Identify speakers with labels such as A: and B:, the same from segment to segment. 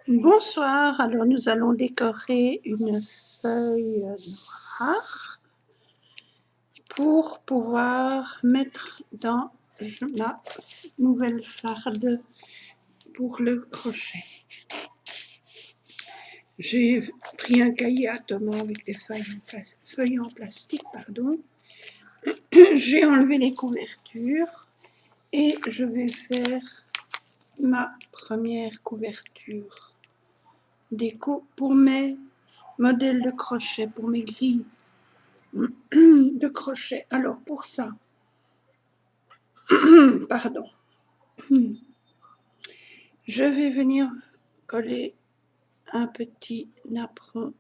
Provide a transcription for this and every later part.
A: Bonsoir, alors nous allons décorer une feuille noire pour pouvoir mettre dans ma nouvelle farde pour le crochet. J'ai pris un cahier à Thomas avec des feuilles en plastique, pardon. J'ai enlevé les couvertures et je vais faire ma première couverture déco pour mes modèles de crochet, pour mes grilles de crochet. Alors pour ça, pardon, je vais venir coller un petit napperon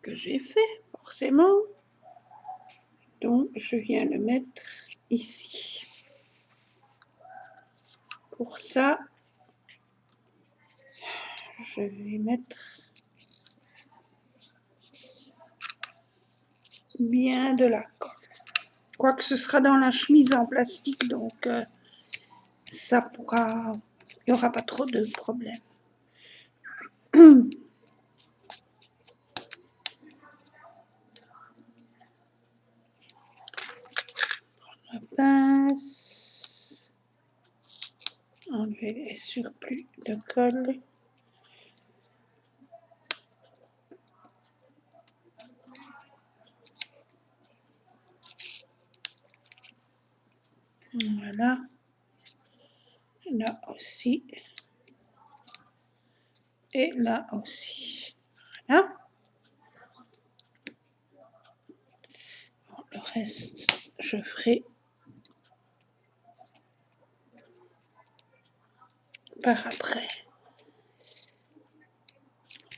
A: que j'ai fait forcément, donc je viens le mettre ici. Pour ça, je vais mettre bien de la colle. Quoique ce sera dans la chemise en plastique, donc ça pourra, il n'y aura pas trop de problèmes. La pince, enlever les surplus de colle. Voilà. Là aussi. Et là aussi. Voilà. Bon, le reste, je ferai par après.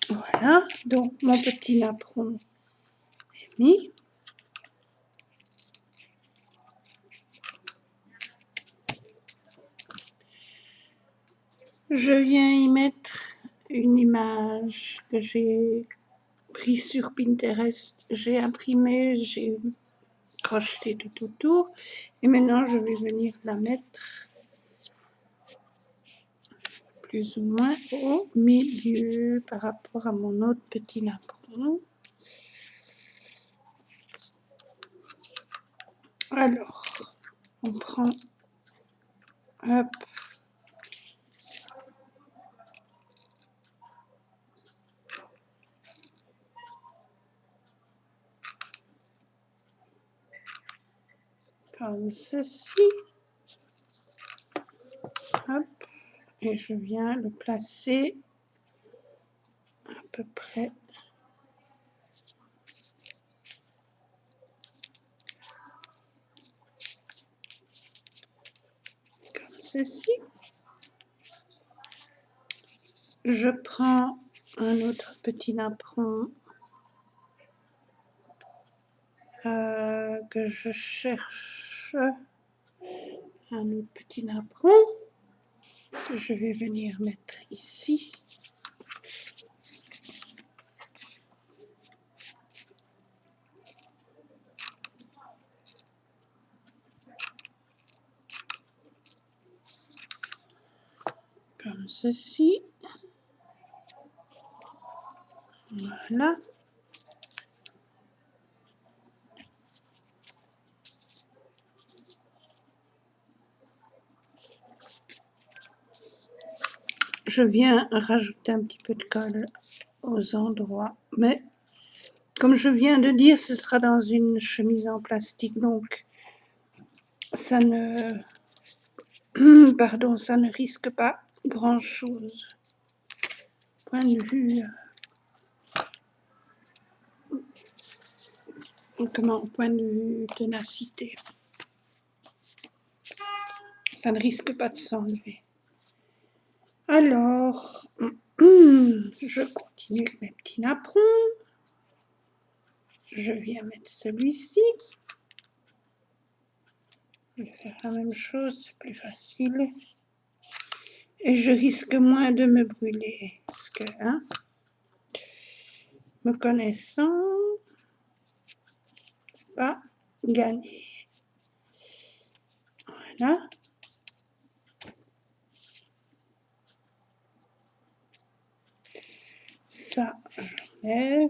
A: Voilà. Donc, mon petit napperon est mis. Je viens y mettre une image que j'ai prise sur Pinterest. J'ai imprimé, j'ai crocheté tout autour. Et maintenant, je vais venir la mettre plus ou moins au milieu par rapport à mon autre petit napperon. Alors, on prend, hop, comme ceci, hop, et je viens le placer à peu près comme ceci. Je prends un autre petit napperon que je cherche, un autre petit napperon que je vais venir mettre ici. Comme ceci. Voilà. Je viens rajouter un petit peu de colle aux endroits, mais comme je viens de dire, ce sera dans une chemise en plastique, donc ça ne, pardon, ça ne risque pas grand-chose. Point de vue, point de vue ténacité, ça ne risque pas de s'enlever. Alors, je continue mes petits napperons. Je viens mettre celui-ci. Je vais faire la même chose, c'est plus facile. Et je risque moins de me brûler. Parce que, me connaissant, pas gagné. Voilà. Ça, j'enlève.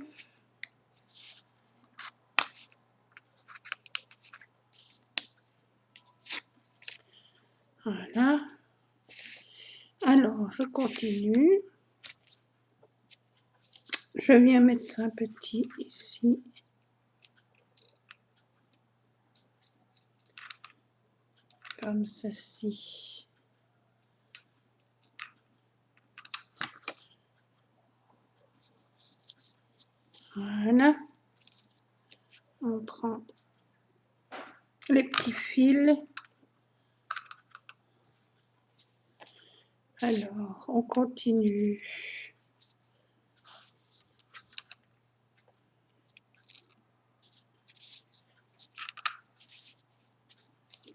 A: Voilà. Alors, je continue. Je viens mettre un petit ici. Comme ceci. Voilà. On prend les petits fils. Alors, on continue.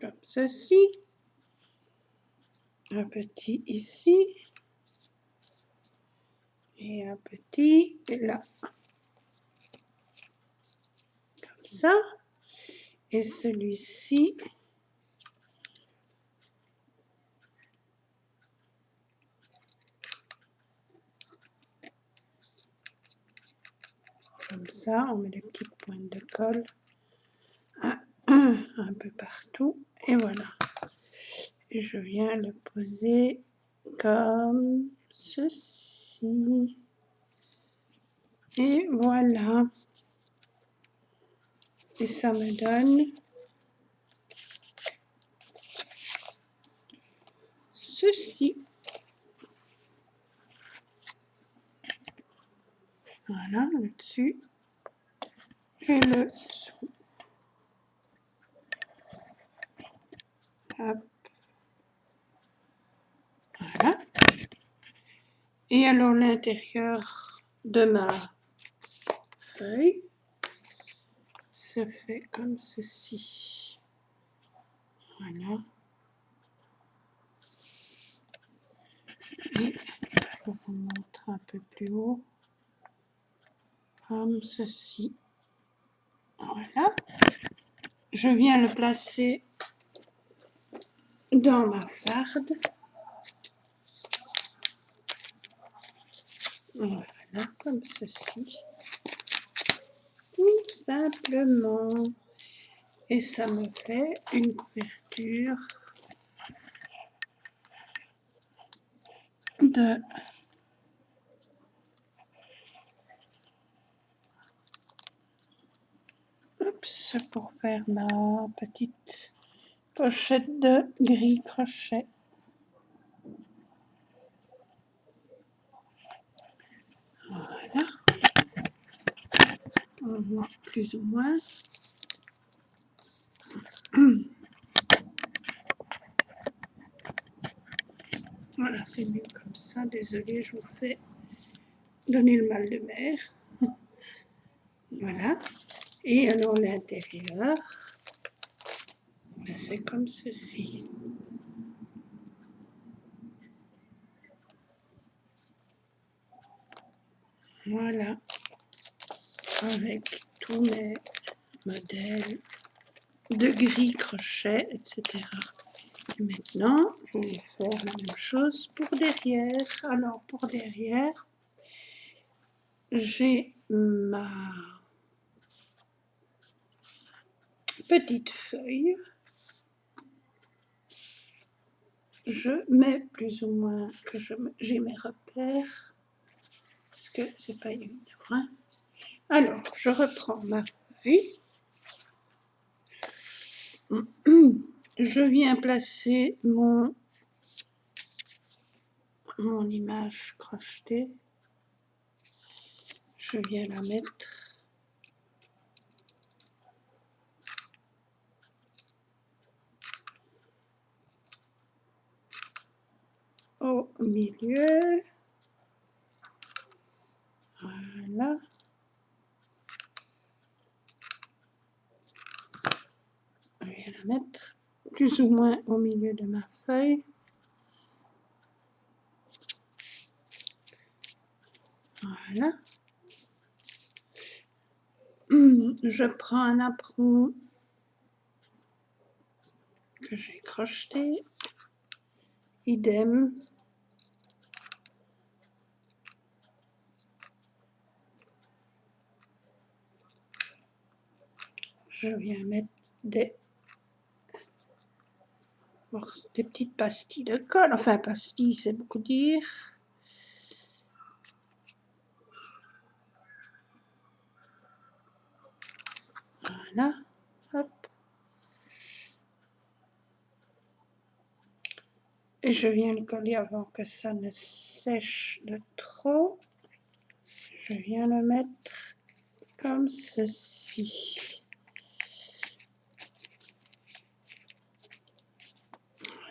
A: Comme ceci. Un petit ici. Et un petit là. Comme ça. Et celui-ci. Comme ça, on met les petites pointes de colle un peu partout. Et voilà. Et je viens le poser comme ceci. Et voilà. Et ça me donne ceci. Voilà, le dessus et le dessous. Hop. Voilà. Et alors l'intérieur de ma feuille se fait comme ceci. Voilà. Et je vous montre un peu plus haut. Comme ceci. Voilà. Je viens le placer dans ma farde. Voilà, comme ceci. Tout simplement. Et ça me fait une couverture de pour faire ma petite pochette de gris crochet. Voilà. On voit plus ou moins. Voilà, c'est mieux comme ça. Désolée, je vous fais donner le mal de mer. Voilà. Et alors l'intérieur, c'est comme ceci. Voilà. Avec tous mes modèles de gris crochet, etc. Et maintenant, je vais faire la même chose pour derrière. Alors, pour derrière, j'ai ma petite feuille. Je mets plus ou moins que j'ai mes repères, parce que c'est pas évident. Hein. Alors, je reprends ma feuille. Je viens placer mon image crochetée. Je viens la mettre au milieu. Voilà. Je viens la mettre plus ou moins au milieu de ma feuille. Voilà. Je prends un apron que j'ai crocheté. Idem. je viens mettre des petites pastilles de colle. Enfin, pastilles, c'est beaucoup dire. Voilà. Hop. Et je viens le coller avant que ça ne sèche de trop. Je viens le mettre comme ceci.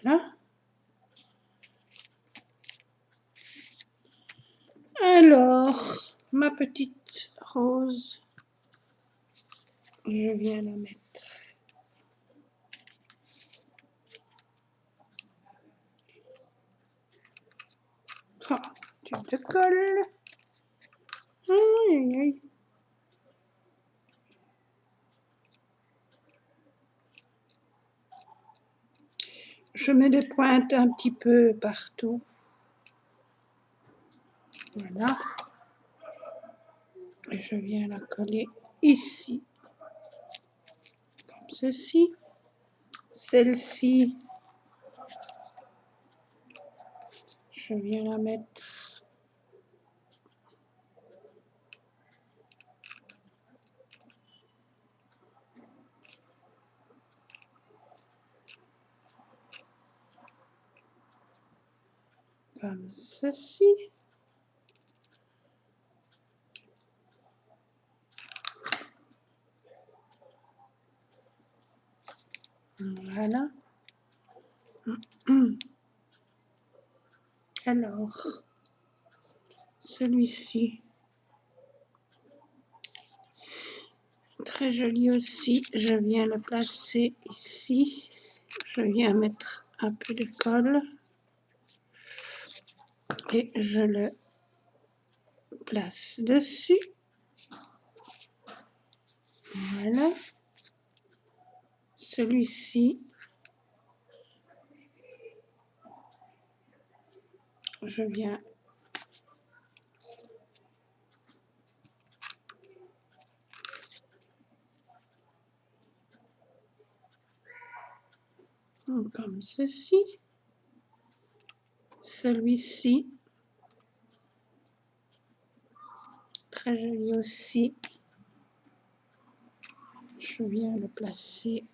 A: Voilà. Alors, ma petite rose, je viens la mettre. Oh, tu te colles. Aïe, aïe, aïe. Je mets des pointes un petit peu partout. Voilà. Et je viens la coller ici. Comme ceci. Celle-ci, je viens la mettre comme ceci. Voilà. Alors, celui-ci, très joli aussi. Je viens le placer ici. Je viens mettre un peu de colle et je le place dessus. Voilà. Celui-ci, je viens comme ceci. Celui-ci, très joli aussi. Je viens le placer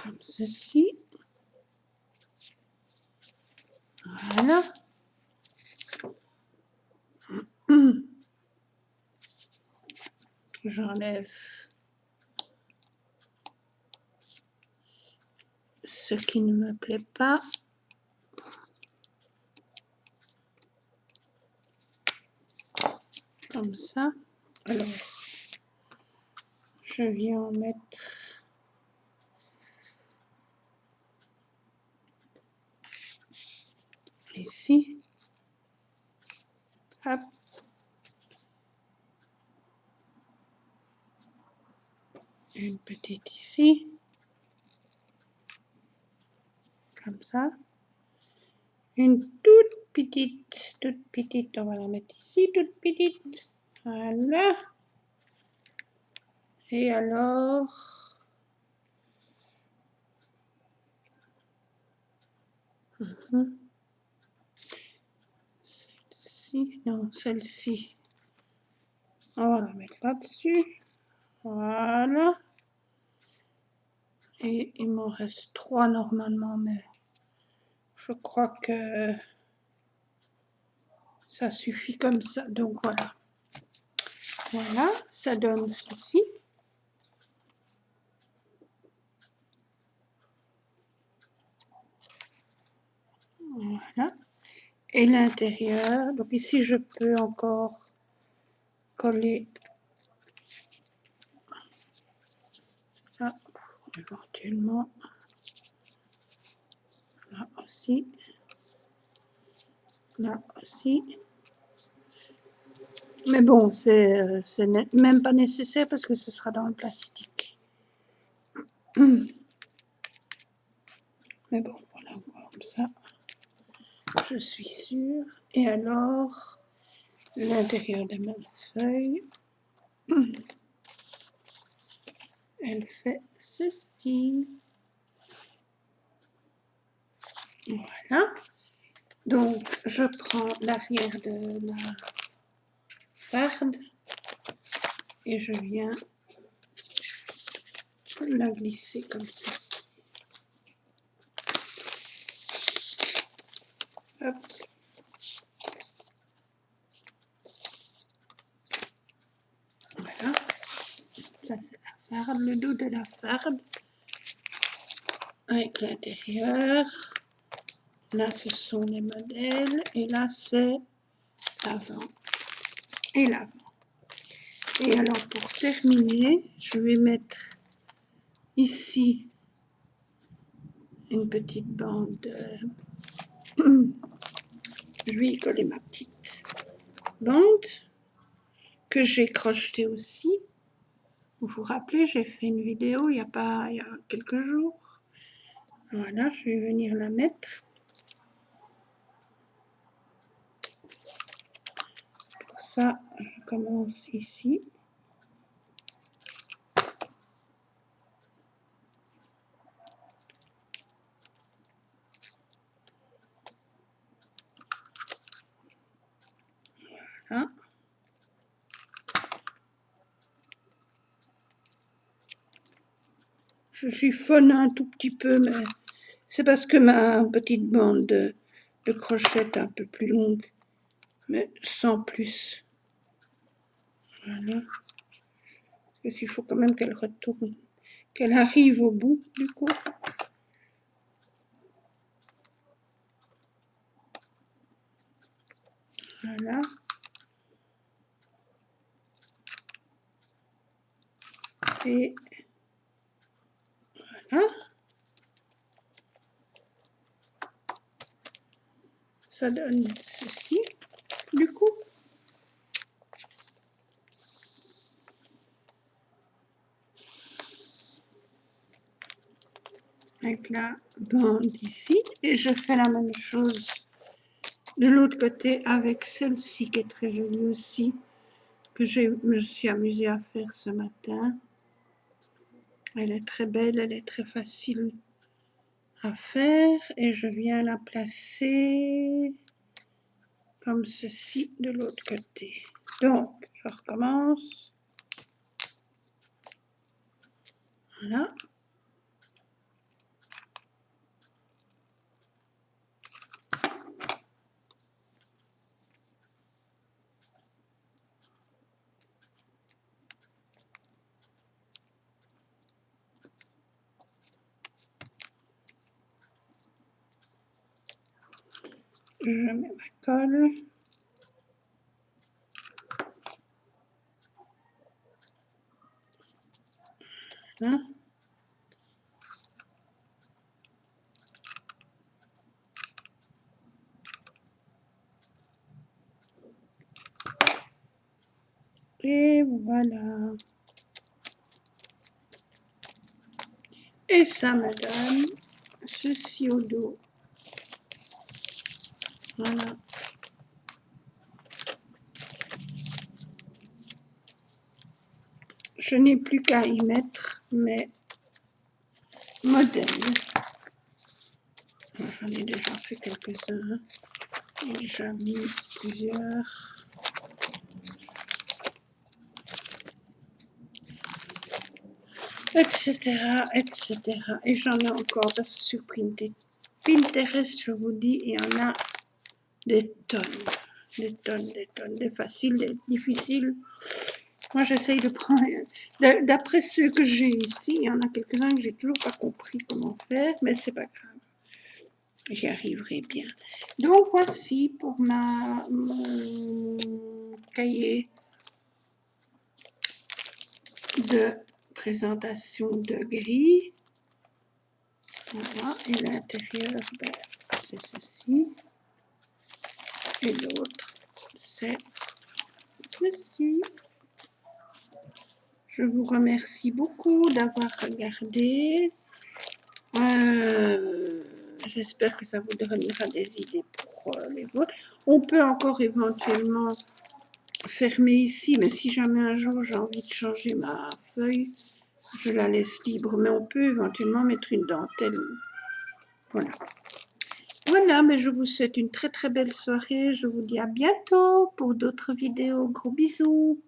A: comme ceci. Voilà. J'enlève ce qui ne me plaît pas. Comme ça. Alors, je viens en mettre ici. Hop. Une petite ici. Comme ça. Une toute petite, on va la mettre ici, toute petite. Voilà. Et alors, celle-ci, non, celle-ci, on va la mettre là-dessus. Voilà. Et il m'en reste 3 normalement, mais je crois que ça suffit comme ça. Donc voilà. Voilà, ça donne ceci. Voilà. Et l'intérieur. Donc ici, je peux encore coller ça, éventuellement. Là aussi. Là aussi. Mais bon, c'est même pas nécessaire parce que ce sera dans le plastique. Mais bon, voilà, comme ça, je suis sûre. Et alors, l'intérieur de ma feuille. Elle fait ceci. Voilà. Donc, je prends l'arrière de la farde et je viens la glisser comme ceci. Hop. Voilà. Ça, c'est la farde, le dos de la farde avec l'intérieur. Là, ce sont les modèles et là, c'est l'avant et l'avant. Et alors, pour terminer, je vais mettre ici une petite bande. Je vais y coller ma petite bande que j'ai crochetée aussi. Vous vous rappelez, j'ai fait une vidéo il y a quelques jours. Voilà, je vais venir la mettre. Pour ça, je commence ici. Voilà. Je chiffonne un tout petit peu, mais c'est parce que ma petite bande de crochet est un peu plus longue, mais sans plus. Voilà. Parce qu'il faut quand même qu'elle retourne, qu'elle arrive au bout du coup. Voilà. Et voilà. Ça donne ceci, du coup. Avec la bande ici. Et je fais la même chose de l'autre côté avec celle-ci qui est très jolie aussi, que je me suis amusée à faire ce matin. Elle est très belle, elle est très facile à faire et je viens la placer comme ceci de l'autre côté. Donc, je recommence. Voilà. Je mets ma colle. Voilà. Et voilà. Et ça me donne ceci au dos. Voilà. Je n'ai plus qu'à y mettre mes modèles. J'en ai déjà fait quelques-uns. J'ai déjà mis plusieurs. Etc. etc. Et j'en ai encore parce que sur Pinterest, je vous dis, il y en a des tonnes. Des tonnes, des tonnes. Des faciles, des difficiles. Moi, j'essaye de prendre... D'après ceux que j'ai ici, il y en a quelques-uns que j'ai toujours pas compris comment faire, mais c'est pas grave. J'y arriverai bien. Donc, voici pour mon cahier de présentation de gris. Voilà, et l'intérieur, ben, c'est ceci. Et l'autre, c'est ceci. Je vous remercie beaucoup d'avoir regardé. J'espère que ça vous donnera des idées pour les vôtres. On peut encore éventuellement fermer ici, mais si jamais un jour j'ai envie de changer ma feuille, je la laisse libre, mais on peut éventuellement mettre une dentelle. Voilà. Voilà, mais je vous souhaite une très très belle soirée. Je vous dis à bientôt pour d'autres vidéos. Gros bisous.